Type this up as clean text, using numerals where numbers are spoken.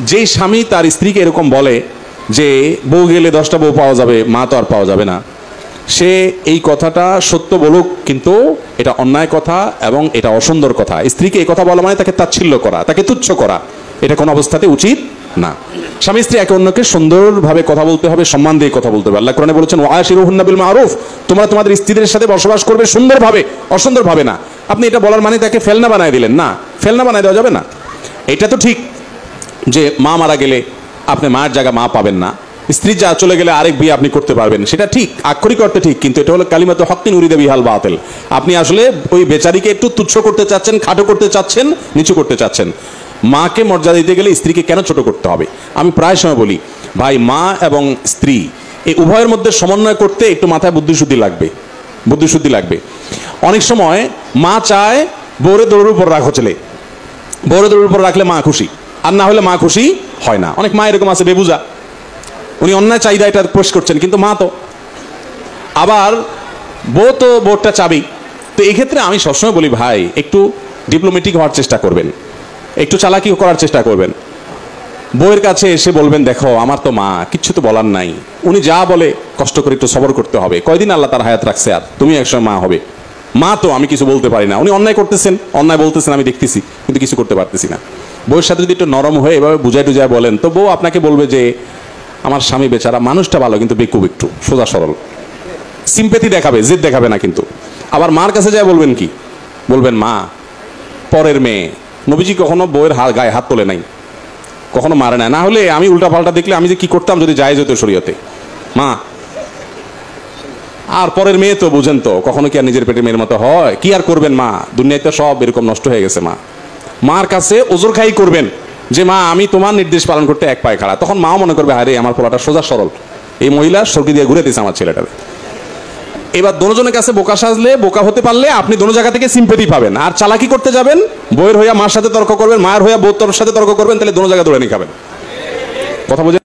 যেই স্বামী তার স্ত্রীকে এরকম বলে যে বউ গেলে 10টা বউ পাওয়া যাবে, মা তো আর পাওয়া যাবে না, সে এই কথাটা সত্য বলুক, কিন্তু এটা অন্যায় কথা এবং এটা অসুন্দর কথা। স্ত্রীকে এই কথা বলা মানে তাকে তাচ্ছিল্য করা, তাকে তুচ্ছ করা, এটা কোনো অবস্থাতে উচিত না। স্বামী স্ত্রী একে অন্যকে সুন্দরভাবে কথা বলতে হবে, সম্মান দিয়ে কথা বলতে হবে। আল্লাহ কোরআনে বলেছেন ওয়াশিরুহুন্না বিল মারুফ, তোমরা তোমাদের স্ত্রীদের সাথে বসবাস করবে সুন্দরভাবে, অসুন্দরভাবে না। আপনি এটা বলার মানে তাকে ফেলনা বানায় দিলেন না, ফেলনা বানায় দেওয়া যাবে না। এটা তো ঠিক যে মা মারা গেলে আপনি মায়ের জায়গা মা পাবেন না, স্ত্রী যা চলে গেলে আরেক বিয়ে আপনি করতে পারবেন, সেটা ঠিক, আক্ষরিক অর্থে ঠিক, কিন্তু এটা হলো কালিমাতু হক্কিন উরিদা বিহাল বাতিল। আপনি আসলে ওই বেচারিকে একটু তুচ্ছ করতে চাচ্ছেন, খাটো করতে চাচ্ছেন, নিচু করতে চাচ্ছেন। মাকে মর্যাদা দিতে গেলে স্ত্রীকে কেন ছোট করতে হবে? আমি প্রায় সময় বলি, ভাই মা এবং স্ত্রী এই উভয়ের মধ্যে সমন্বয় করতে একটু মাথায় বুদ্ধিশুদ্ধি লাগবে, বুদ্ধিশুদ্ধি লাগবে। অনেক সময় মা চায় বউরে দৌড়ের উপর রাখো, ছেলে বউরে দৌড়ের উপর রাখলে মা খুশি, আর না হলে মা খুশি হয় না। অনেক মা এরকম আছে বেবুজা, উনি অন্যায় চাহিদা এটা পেশ করছেন, কিন্তু মা তো, আবার বউ তো বোর্ডটা চাবি। তো এই ক্ষেত্রে আমি সবসময় বলি, ভাই একটু ডিপ্লোমেটিক হওয়ার চেষ্টা করবেন, একটু চালাকি করার চেষ্টা করবেন। বউয়ের কাছে এসে বলবেন, দেখো আমার তো মা, কিচ্ছু তো বলার নাই, উনি যা বলে কষ্ট করে একটু সবর করতে হবে, কয়দিন আল্লাহ তার হায়াত রাখছে, আর তুমি একসময় মা হবে। মা তো, আমি কিছু বলতে পারি না, উনি অন্যায় করতেছেন, অন্যায় বলতেছেন, আমি দেখতেছি, কিন্তু কিছু করতে পারতেছি না। বউয়ের সাথে যদি একটু নরম হয়ে এভাবে বুঝাই টুজায় বলেন, তো বউ আপনাকে বলবে যে আমার স্বামী বেচারা, মানুষটা ভালো কিন্তু বেকুব, একটু সোজা সরল, সিম্পেথি দেখাবে, জেদ দেখাবে না। কিন্তু আবার মার কাছে যায় বলবেন কি, বলবেন মা পরের মেয়ে, নবীজি কখনো বউয়ের গায়ে হাত তোলে নাই, কখনো মারে না, না হলে আমি উল্টা পাল্টা দেখলে আমি যে কি করতাম যদি জায়েজ হতো শরীয়তে। মা আর পরের মেয়ে তো বুঝেন তো, কখনো কি আর নিজের পেটের মেয়ের মতো হয়? কি আর করবেন মা, দুনিয়াতে সব এরকম নষ্ট হয়ে গেছে। মা মার কাছে ওজোর খাই করবেন যে মা আমি তোমার নির্দেশ পালন করতে এক পায়ে খাড়া, তখন মাও মনে করবে আরে আমার পোলাটা সোজা সরল, এই মহিলা সরকি দিয়ে ঘুরে দিয়েছে আমার ছেলেটার। এবার দোনোজনের কাছে বোকা সাজলে, বোকা হতে পারলে আপনি দোনো জায়গা থেকে সিম্পেথি পাবেন। আর চালাকি করতে যাবেন, বউয়ের হইয়া মার সাথে তর্ক করবেন, মায়ের হইয়া বউর সাথে তর্ক করবেন, তাহলে দোনো জায়গা দৌড়ে নিয়ে খাবেন। কথা বুঝে